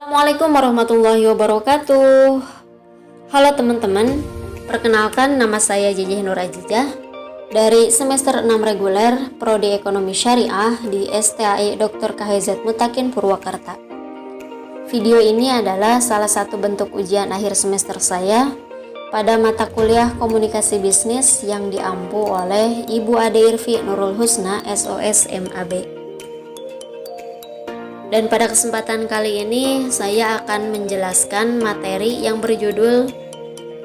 Assalamualaikum warahmatullahi wabarakatuh. Halo teman-teman, perkenalkan nama saya Jejeh Nur Ajijah dari semester 6 reguler Prodi Ekonomi Syariah di STAI Dr. KHZ Mutakin Purwakarta. Video ini adalah salah satu bentuk ujian akhir semester saya pada mata kuliah Komunikasi Bisnis yang diampu oleh Ibu Ade Irfi Nurul Husna SOS MAB. Dan pada kesempatan kali ini saya akan menjelaskan materi yang berjudul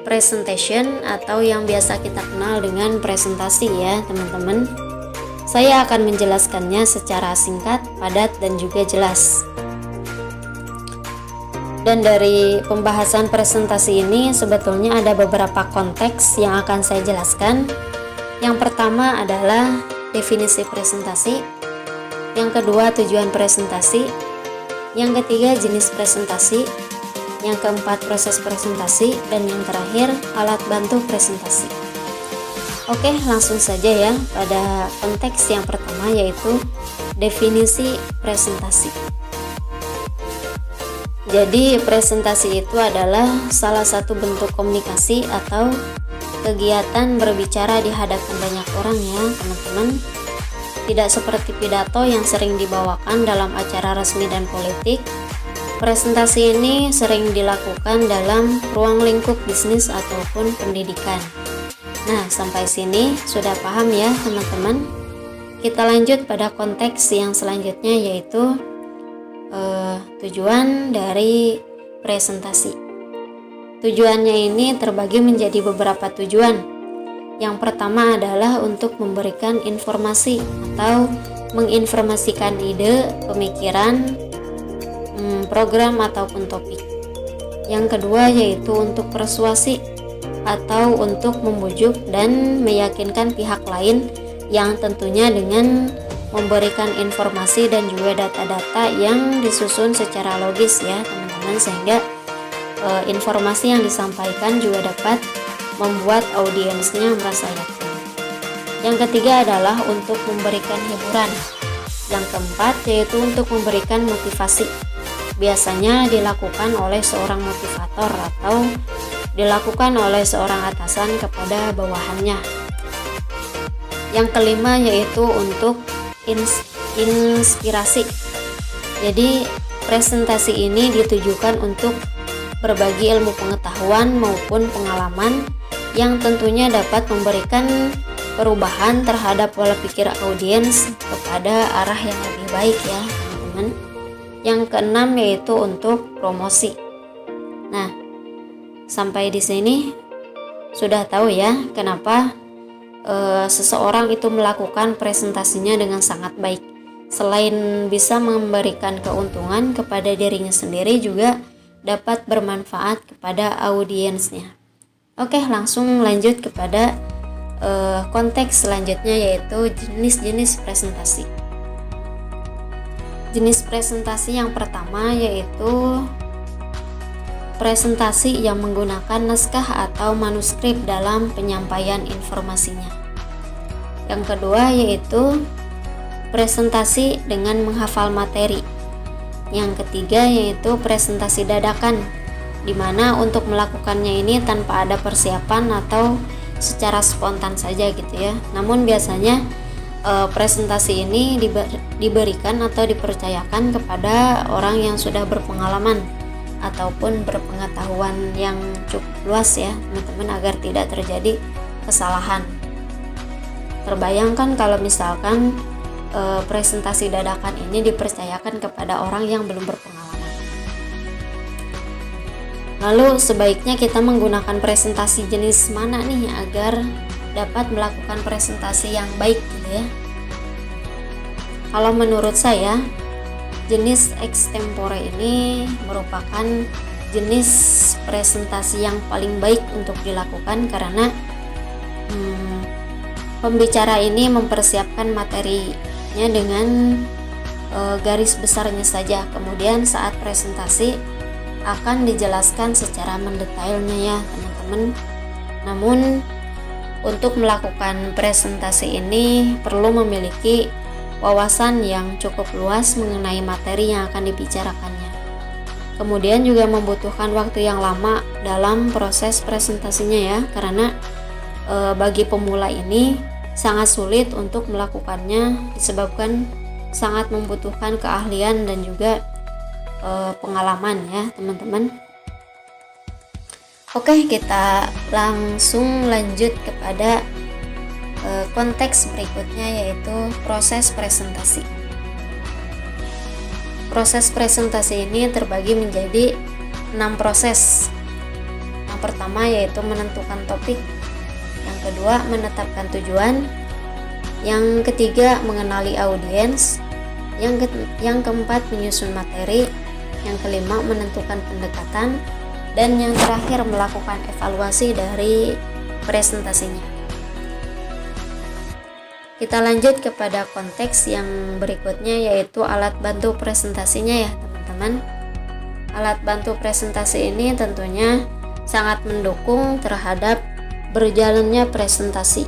presentation atau yang biasa kita kenal dengan presentasi ya teman-teman. Saya akan menjelaskannya secara singkat, padat, dan juga jelas. Dan dari pembahasan presentasi ini sebetulnya ada beberapa konteks yang akan saya jelaskan. Yang pertama adalah definisi presentasi. Yang kedua, tujuan presentasi. Yang ketiga, jenis presentasi. Yang keempat, proses presentasi. Dan yang terakhir, alat bantu presentasi. Oke, langsung saja ya pada konteks yang pertama, yaitu definisi presentasi. Jadi, presentasi itu adalah salah satu bentuk komunikasi atau kegiatan berbicara di hadapan banyak orang ya teman-teman. Tidak seperti pidato yang sering dibawakan dalam acara resmi dan politik. Presentasi ini sering dilakukan dalam ruang lingkup bisnis ataupun pendidikan. Nah, sampai sini sudah paham ya teman-teman. Kita lanjut pada konteks yang selanjutnya, yaitu tujuan dari presentasi. Tujuannya ini terbagi menjadi beberapa tujuan. Yang pertama adalah untuk memberikan informasi atau menginformasikan ide, pemikiran, program ataupun topik. Yang kedua yaitu untuk persuasi atau untuk membujuk dan meyakinkan pihak lain, yang tentunya dengan memberikan informasi dan juga data-data yang disusun secara logis ya teman-teman, sehingga informasi yang disampaikan juga dapat membuat audiensnya merasa yakin. Yang ketiga adalah untuk memberikan hiburan. Yang keempat yaitu untuk memberikan motivasi. Biasanya dilakukan oleh seorang motivator atau dilakukan oleh seorang atasan kepada bawahannya. Yang kelima yaitu untuk inspirasi. Jadi presentasi ini ditujukan untuk berbagi ilmu pengetahuan maupun pengalaman yang tentunya dapat memberikan perubahan terhadap pola pikir audiens kepada arah yang lebih baik ya teman-teman. Yang keenam yaitu untuk promosi. Nah, sampai di sini sudah tahu ya kenapa seseorang itu melakukan presentasinya dengan sangat baik. Selain bisa memberikan keuntungan kepada dirinya sendiri, juga dapat bermanfaat kepada audiensnya. Oke, langsung lanjut kepada konteks selanjutnya, yaitu jenis-jenis presentasi. Jenis presentasi yang pertama yaitu presentasi yang menggunakan naskah atau manuskrip dalam penyampaian informasinya. Yang kedua yaitu presentasi dengan menghafal materi. Yang ketiga yaitu presentasi dadakan, di mana untuk melakukannya ini tanpa ada persiapan atau secara spontan saja gitu ya. Namun biasanya presentasi ini diberikan atau dipercayakan kepada orang yang sudah berpengalaman ataupun berpengetahuan yang cukup luas ya teman-teman, agar tidak terjadi kesalahan. Terbayangkan kalau misalkan presentasi dadakan ini dipercayakan kepada orang yang belum berpengalaman. Lalu sebaiknya kita menggunakan presentasi jenis mana nih agar dapat melakukan presentasi yang baik gitu ya. Kalau menurut saya, jenis extempore ini merupakan jenis presentasi yang paling baik untuk dilakukan, karena pembicara ini mempersiapkan materinya dengan garis besarnya saja. Kemudian saat presentasi akan dijelaskan secara mendetailnya ya teman-teman. Namun untuk melakukan presentasi ini perlu memiliki wawasan yang cukup luas mengenai materi yang akan dibicarakannya. Kemudian juga membutuhkan waktu yang lama dalam proses presentasinya ya, karena bagi pemula ini sangat sulit untuk melakukannya disebabkan sangat membutuhkan keahlian dan juga pengalaman ya teman-teman. Oke, kita langsung lanjut kepada konteks berikutnya, yaitu proses presentasi. Proses presentasi ini terbagi menjadi 6 proses. Yang pertama yaitu menentukan topik, yang kedua menetapkan tujuan, yang ketiga mengenali audiens, yang keempat menyusun materi, yang kelima menentukan pendekatan, dan yang terakhir melakukan evaluasi dari presentasinya. Kita lanjut kepada konteks yang berikutnya, yaitu alat bantu presentasinya ya teman-teman. Alat bantu presentasi ini tentunya sangat mendukung terhadap berjalannya presentasi.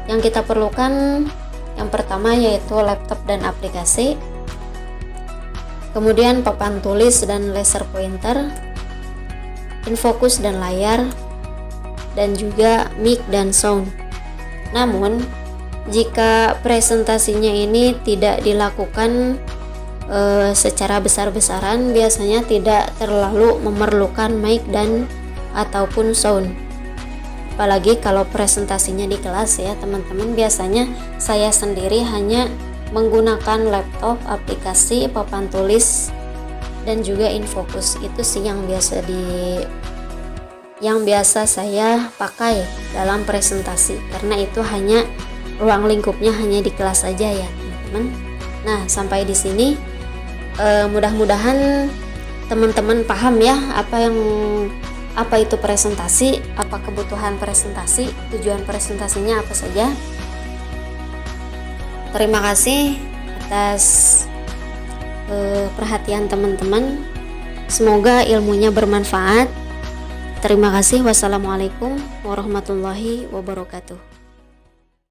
Yang kita perlukan yang pertama yaitu laptop dan aplikasi, kemudian papan tulis dan laser pointer, infokus dan layar, dan juga mic dan sound. Namun jika presentasinya ini tidak dilakukan secara besar-besaran, biasanya tidak terlalu memerlukan mic dan ataupun sound. Apalagi kalau presentasinya di kelas ya teman-teman, biasanya saya sendiri hanya menggunakan laptop, aplikasi, papan tulis, dan juga infokus. Itu sih yang biasa saya pakai dalam presentasi, karena itu hanya ruang lingkupnya hanya di kelas saja ya teman-teman. Nah, sampai di sini mudah-mudahan teman-teman paham ya apa itu presentasi, apa kebutuhan presentasi, tujuan presentasinya apa saja. Terima kasih atas perhatian teman-teman. Semoga ilmunya bermanfaat. Terima kasih. Wassalamualaikum warahmatullahi wabarakatuh.